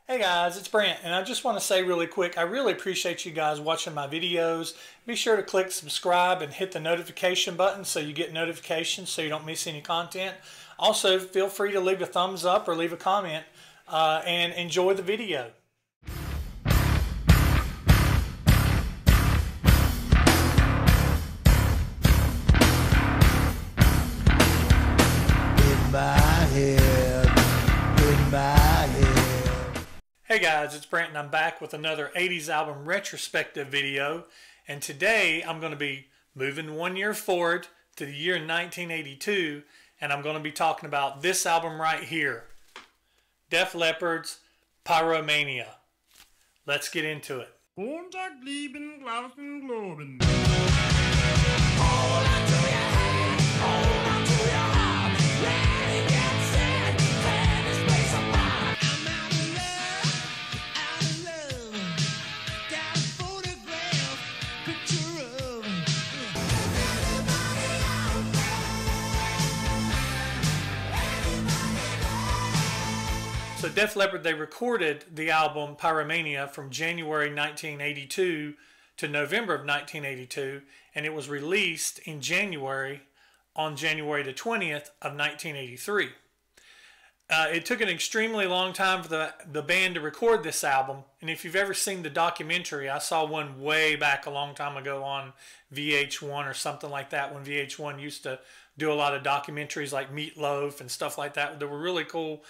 Hey guys, it's Brent, and I just want to say really quick, I really appreciate you guys watching my videos. Be sure to click subscribe and hit the notification button so you get notifications so you don't miss any content. Also, feel free to leave a thumbs up or leave a comment and enjoy the video. In my head. Hey guys, it's Brent and I'm back with another 80s album retrospective video, and today I'm going to be moving 1 year forward to the year 1982, and I'm going to be talking about this album right here, Def Leppard's Pyromania. Let's get into it. Kontakt lieben, glauben, globen. So Def Leppard, they recorded the album Pyromania from January 1982 to November of 1982, and it was released in January, on January the 20th of 1983. It took an extremely long time for the band to record this album, and if you've ever seen the documentary, I saw one way back a long time ago on VH1 or something like that, when VH1 used to do a lot of documentaries like Meatloaf and stuff like that. They were really cool.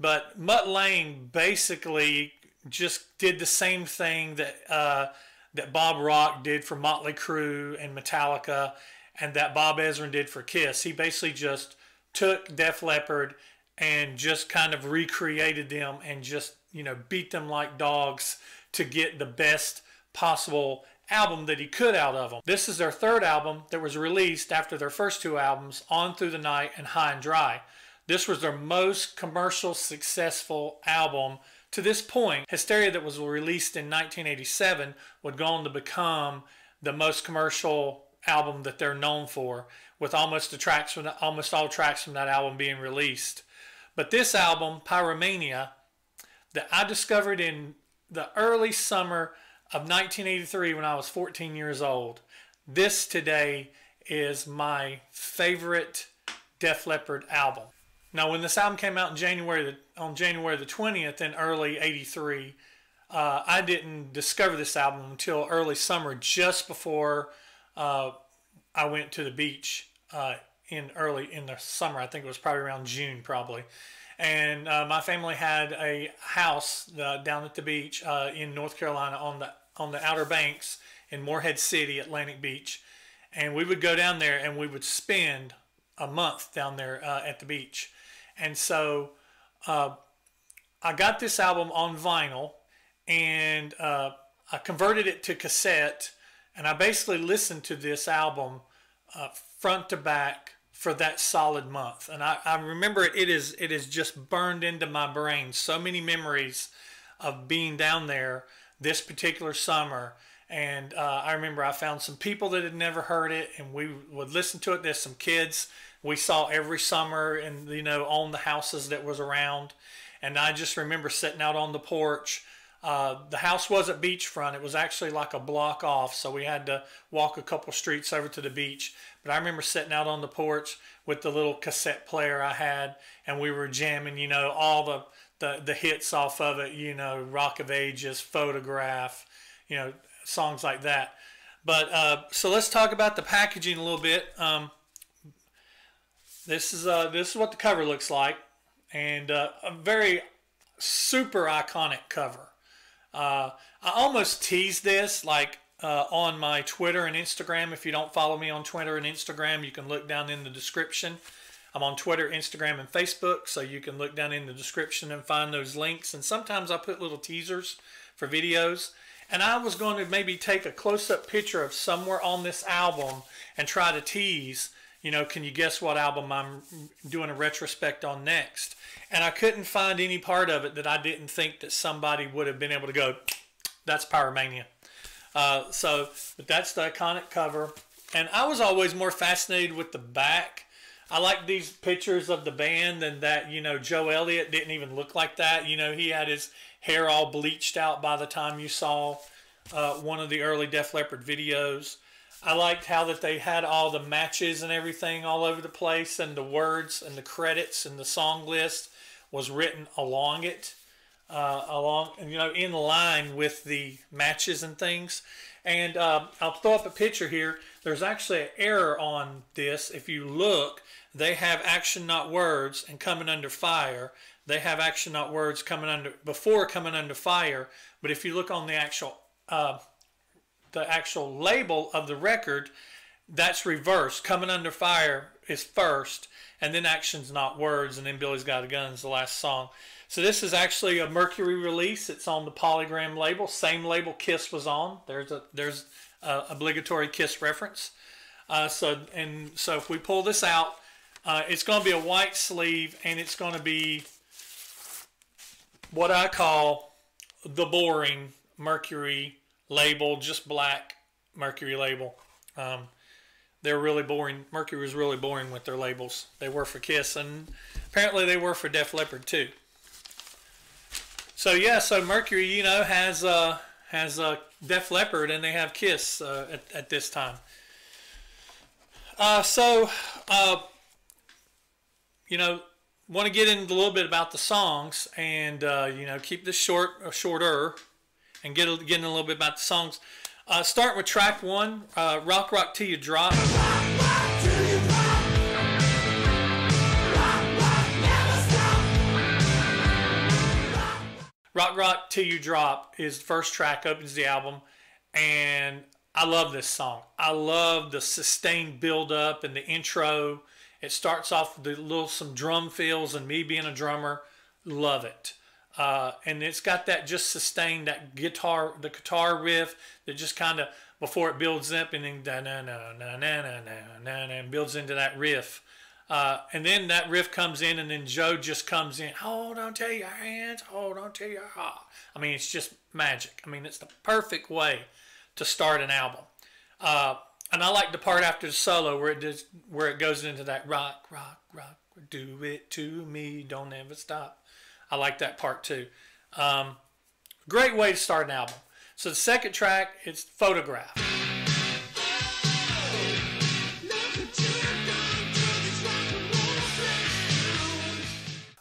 But Mutt Lange basically just did the same thing that that Bob Rock did for Motley Crue and Metallica, and that Bob Ezrin did for Kiss. He basically just took Def Leppard and just kind of recreated them and just, you know, beat them like dogs to get the best possible album that he could out of them. This is their third album that was released after their first two albums, On Through the Night and High and Dry. This was their most commercial successful album to this point. Hysteria, that was released in 1987, would go on to become the most commercial album that they're known for, with almost all tracks from that album being released. But this album, Pyromania, that I discovered in the early summer of 1983 when I was 14 years old, this today is my favorite Def Leppard album. Now, when this album came out on January the 20th in early '83, I didn't discover this album until early summer, just before I went to the beach in the summer. I think it was probably around June, probably. And my family had a house down at the beach in North Carolina on the Outer Banks in Morehead City, Atlantic Beach, and we would go down there and we would spend a month down there at the beach. And so I got this album on vinyl, and I converted it to cassette, and I basically listened to this album front to back for that solid month. And I remember it is just burned into my brain. So many memories of being down there this particular summer. And I remember I found some people that had never heard it, and we would listen to it. There's some kids we saw every summer, and on the houses that was around. And I just remember sitting out on the porch. The house wasn't beachfront; it was actually like a block off, so we had to walk a couple streets over to the beach. But I remember sitting out on the porch with the little cassette player I had, and we were jamming, all the hits off of it, Rock of Ages, Photograph, songs like that. But so let's talk about the packaging a little bit. This is what the cover looks like, and a very super iconic cover. I almost teased this on my Twitter and Instagram. If you don't follow me on Twitter and Instagram, you can look down in the description. I'm on Twitter, Instagram, and Facebook, so you can look down in the description and find those links. And sometimes I put little teasers for videos. And I was going to maybe take a close-up picture of somewhere on this album and try to tease, can you guess what album I'm doing a retrospect on next? And I couldn't find any part of it that I didn't think that somebody would have been able to go, that's Pyromania. But that's the iconic cover. And I was always more fascinated with the back. I like these pictures of the band, and that, you know, Joe Elliott didn't even look like that. You know, he had his hair all bleached out by the time you saw one of the early Def Leppard videos. I liked how that they had all the matches and everything all over the place, and the words and the credits and the song list was written along it, you know, in line with the matches and things. And I'll throw up a picture here. There's actually an error on this. If you look, they have Action Not Words and Coming Under Fire. They have Action Not Words coming under before Coming Under Fire. But if you look on the actual label of the record, that's reversed. Coming Under Fire is first, and then Action's Not Words, and then Billy's Got a Gun's the last song. So this is actually a Mercury release. It's on the Polygram label, same label Kiss was on. There's a obligatory Kiss reference. So if we pull this out, it's going to be a white sleeve, and it's going to be what I call the boring Mercury label, just black Mercury label. They're really boring. Mercury was really boring with their labels. They were for Kiss, and apparently they were for Def Leppard too. So yeah, so Mercury, you know, has Def Leppard, and they have Kiss at this time. You know, want to get into a little bit about the songs, and you know, keep this shorter, and get in a little bit about the songs. Starting with track 1, Rock Rock Till You Drop. Rock Rock Till You Drop is the first track, opens the album, and I love this song. I love the sustained build-up and the intro. It starts off with some drum fills, and me being a drummer, love it. And it's got that just sustained, the guitar riff that just kind of, before it builds up, and then and builds into that riff. And then that riff comes in, and then Joe just comes in, hold on to your hands, hold on to your heart. I mean, it's just magic. I mean, it's the perfect way to start an album. And I like the part after the solo where it goes into that rock, rock, rock, do it to me, don't ever stop. I like that part too. Great way to start an album. So the second track, it's Photograph.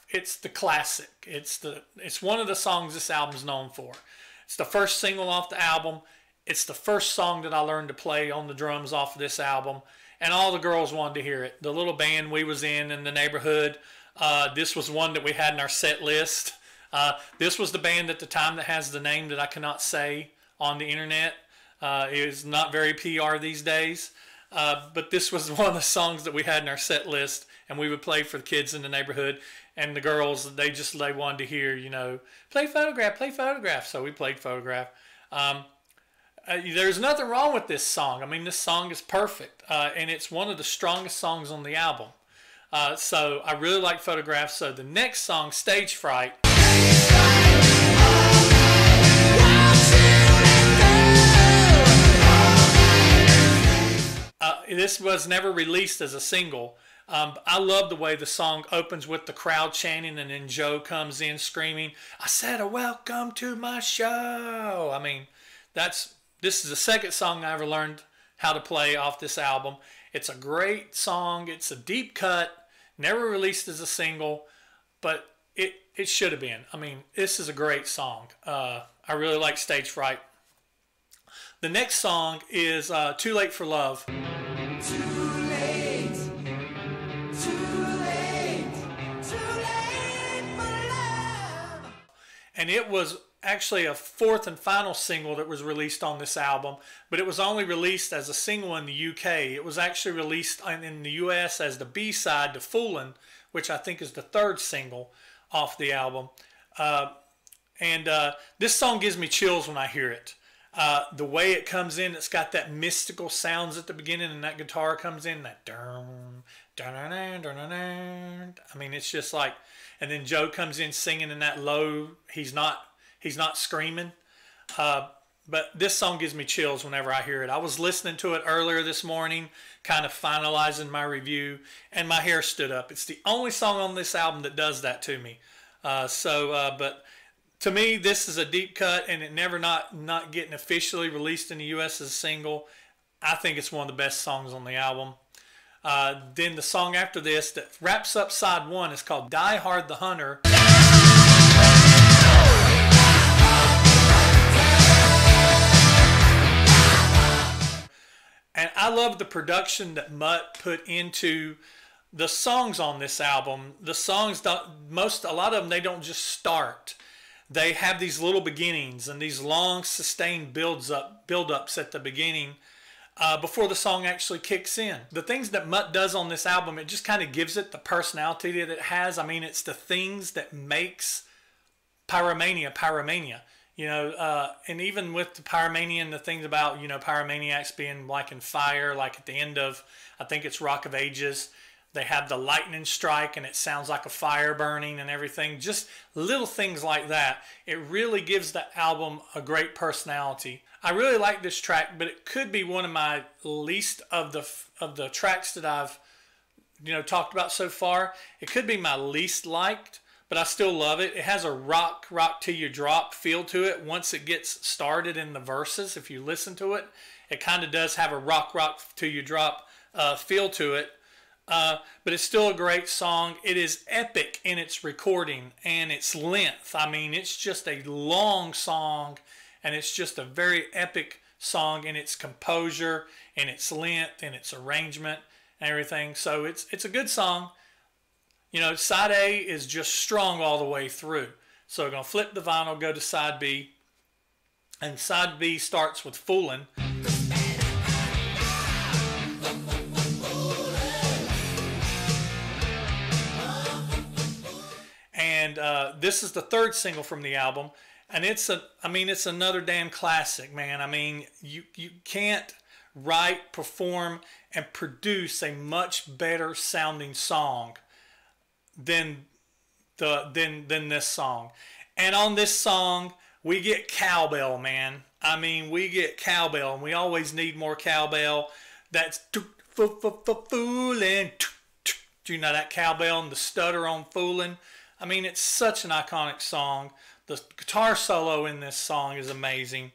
It's the classic. It's one of the songs this album's known for. It's the first single off the album. It's the first song that I learned to play on the drums off of this album, and all the girls wanted to hear it. The little band we was in the neighborhood, this was one that we had in our set list. This was the band at the time that has the name that I cannot say on the internet. It is not very PR these days, but this was one of the songs that we had in our set list, and we would play for the kids in the neighborhood. And the girls, they wanted to hear, you know, play Photograph. So we played Photograph. There's nothing wrong with this song. I mean, this song is perfect, and it's one of the strongest songs on the album. So I really like Photograph. So the next song, Stage Fright. This was never released as a single. I love the way the song opens with the crowd chanting, and then Joe comes in screaming, I said a welcome to my show. I mean, this is the second song I ever learned how to play off this album. It's a great song. It's a deep cut, never released as a single, but it should have been. I mean, this is a great song. I really like Stage Fright. The next song is Too Late for Love. And it was actually a fourth and final single that was released on this album, but it was only released as a single in the UK. It was actually released in the US as the B-side to Foolin', which I think is the third single off the album. This song gives me chills when I hear it. The way it comes in, it's got that mystical sounds at the beginning, and that guitar comes in, that dun, dun, dun, dun, dun, dun. I mean, it's just like, and then Joe comes in singing in that low, he's not screaming. But this song gives me chills whenever I hear it. I was listening to it earlier this morning, kind of finalizing my review, and my hair stood up. It's the only song on this album that does that to me. But to me, this is a deep cut, and it never not getting officially released in the U.S. as a single. I think it's one of the best songs on the album. Then the song after this that wraps up side one is called Die Hard the Hunter. And I love the production that Mutt put into the songs on this album. The songs, a lot of them, they don't just start. They have these little beginnings and these long sustained build-ups at the beginning before the song actually kicks in. The things that Mutt does on this album, it just kind of gives it the personality that it has. I mean, it's the things that makes Pyromania Pyromania. You know, and even with the Pyromania and the things about, you know, pyromaniacs being like in fire, like at the end of, I think it's Rock of Ages, they have the lightning strike and it sounds like a fire burning and everything. Just little things like that. It really gives the album a great personality. I really like this track, but it could be one of my least of the tracks that I've, you know, talked about so far. It could be my least liked, but I still love it. It has a rock till you drop feel to it once it gets started in the verses. If you listen to it, it kind of does have a rock till you drop feel to it. But it's still a great song. It is epic in its recording and its length. I mean, it's just a long song, and it's just a very epic song in its composure, and its length, and its arrangement, and everything. So it's a good song. You know, side A is just strong all the way through. So we're going to flip the vinyl, go to side B. And side B starts with Foolin'. And this is the third single from the album. And it's another damn classic, man. I mean, you can't write, perform, and produce a much better sounding song than this song. And on this song, we get cowbell, man. I mean, we get cowbell, and we always need more cowbell. That's foolin'. You know that cowbell and the stutter on Foolin'? I mean, it's such an iconic song. The guitar solo in this song is amazing.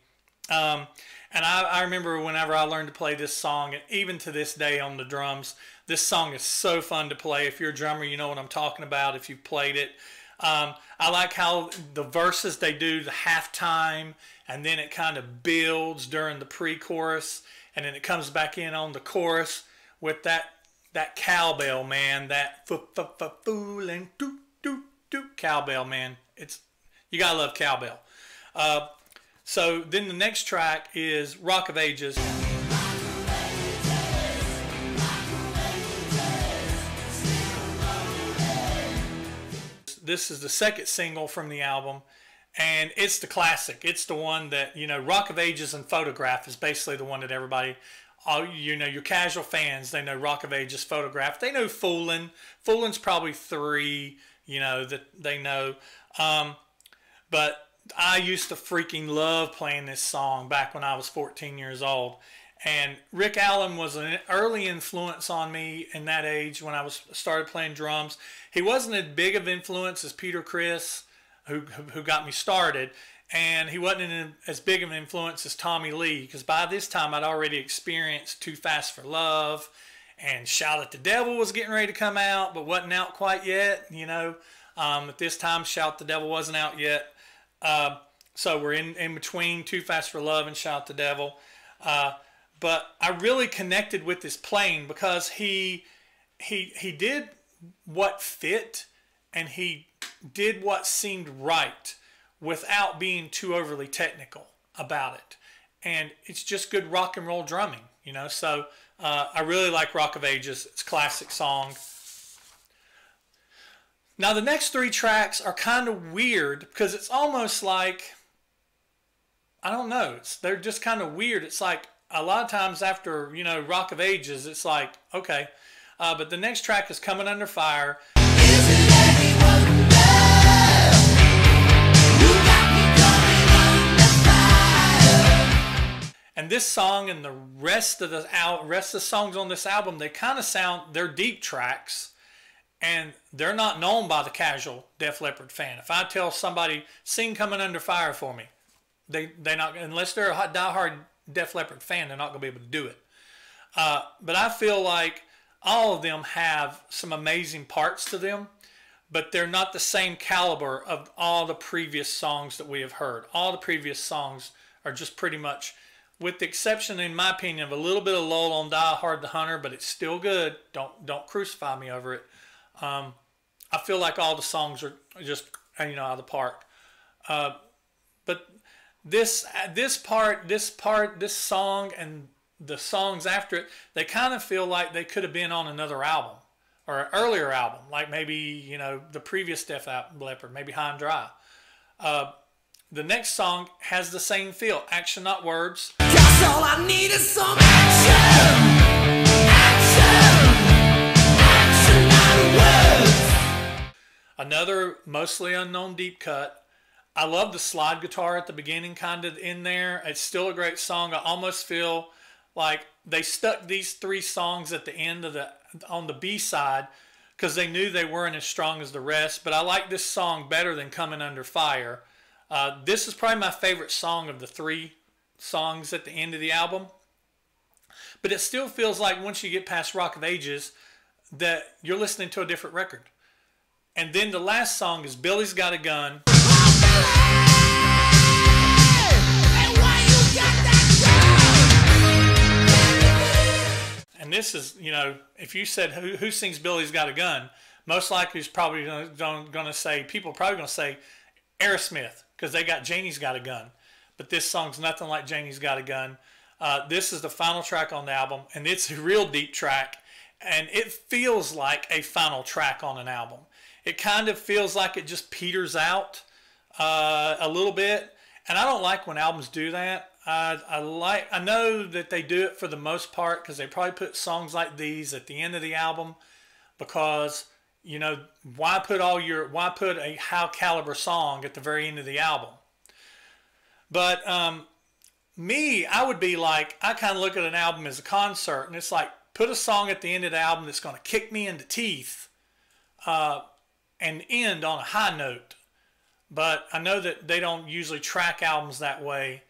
And I remember whenever I learned to play this song, and even to this day on the drums, this song is so fun to play. If you're a drummer, you know what I'm talking about if you've played it. I like how the verses, they do the halftime, and then it kind of builds during the pre-chorus, and then it comes back in on the chorus with that cowbell, man. That foolin' doo doo doo cowbell, man. You gotta love cowbell. So then the next track is Rock of Ages. This is the second single from the album, and it's the classic. It's the one that, you know, Rock of Ages and Photograph is basically the one that everybody, you know, your casual fans, they know Rock of Ages, Photograph. They know Foolin'. Foolin's probably 3, you know, that they know. But I used to freaking love playing this song back when I was 14 years old. And Rick Allen was an early influence on me in that age when I started playing drums. He wasn't as big of influence as Peter Criss, who got me started. And he wasn't as big of an influence as Tommy Lee, because by this time I'd already experienced Too Fast for Love, and Shout at the Devil was getting ready to come out, but wasn't out quite yet, you know. At this time, Shout the Devil wasn't out yet. So we're in between Too Fast for Love and Shout the Devil. But I really connected with his playing because he did what fit, and he did what seemed right without being too overly technical about it. And it's just good rock and roll drumming, you know. So I really like Rock of Ages. It's a classic song. Now the next 3 tracks are kind of weird because it's almost like, I don't know, they're just kind of weird. It's like a lot of times after, you know, Rock of Ages, it's like, okay. But the next track is Coming Under Fire. this song and the rest of the songs on this album, they kind of sound, they're deep tracks, and they're not known by the casual Def Leppard fan. If I tell somebody, sing Coming Under Fire for me, they not, unless they're a diehard Def Leppard fan, they're not going to be able to do it. But I feel like all of them have some amazing parts to them, but they're not the same caliber of all the previous songs that we have heard. All the previous songs are just pretty much, with the exception, in my opinion, of a little bit of lull on Die Hard the Hunter, but it's still good. Don't crucify me over it. I feel like all the songs are just, out of the park. But this song and the songs after it, they kind of feel like they could have been on another album or an earlier album, like maybe, the previous Def Leppard, maybe High and Dry. The next song has the same feel, action, not words. 'Cause all I need is some action, action, not words. Another mostly unknown deep cut. I love the slide guitar at the beginning, kind of in there. It's still a great song. I almost feel like they stuck these 3 songs at the end of on the B side because they knew they weren't as strong as the rest. But I like this song better than Coming Under Fire. This is probably my favorite song of the 3 songs at the end of the album. But it still feels like once you get past Rock of Ages that you're listening to a different record. And then the last song is Billy's Got a Gun. And this is, if you said who sings Billy's Got a Gun, most likely is probably going to say, people are probably going to say Aerosmith, because they got Janie's Got a Gun. But this song's nothing like Janie's Got a Gun. This is the final track on the album, and it's a real deep track, and it feels like a final track on an album. It kind of feels like it just peters out a little bit, and I don't like when albums do that. I know that they do it for the most part because they probably put songs like these at the end of the album because, why put a high caliber song at the very end of the album? But I would be like, I kind of look at an album as a concert, and it's like, put a song at the end of the album that's going to kick me in the teeth and end on a high note. But I know that they don't usually track albums that way.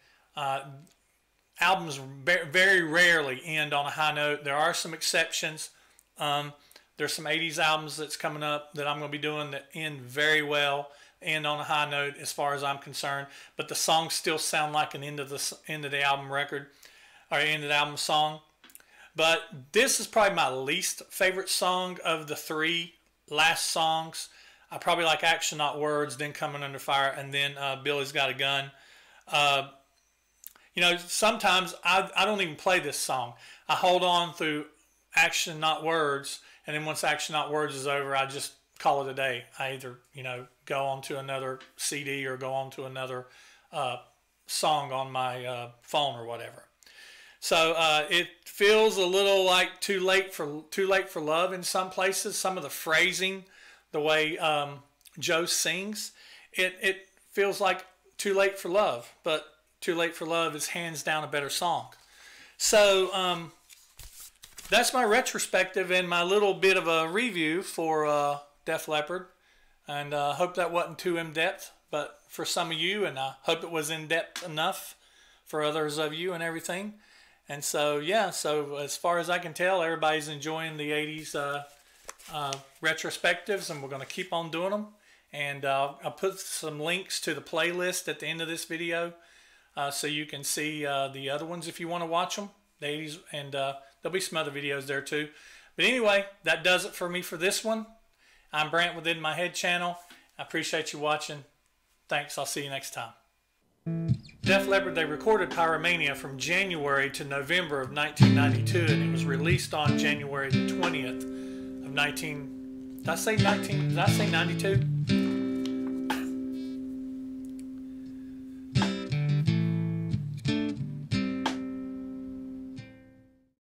Albums very rarely end on a high note. There are some exceptions. There's some 80s albums that's coming up that I'm going to be doing that end very well, end on a high note as far as I'm concerned. But the songs still sound like an end of the album record or end of the album song. But this is probably my least favorite song of the 3 last songs. I probably like Action Not Words, then Coming Under Fire, and then Billy's Got a Gun. Sometimes I don't even play this song. I hold on through Action Not Words, and then once Action Not Words is over, I just call it a day. I either, go on to another CD or go on to another song on my phone or whatever. So it feels a little like too late for love in some places. Some of the phrasing, the way Joe sings, it feels like Too Late for Love, but Too Late for Love is hands down a better song. So that's my retrospective and my little bit of a review for Def Leppard. And I hope that wasn't too in-depth, but for some of you, and I hope it was in-depth enough for others of you and everything. And so, so as far as I can tell, everybody's enjoying the 80s retrospectives, and we're going to keep on doing them. And I'll put some links to the playlist at the end of this video so you can see the other ones if you want to watch them, the 80s, and there'll be some other videos there too. But anyway, that does it for me for this one. I'm Brant with In My Head channel. I appreciate you watching. Thanks. I'll see you next time. Def Leppard, they recorded Pyromania from January to November of 1992, and it was released on January the 20th of Did I say 92?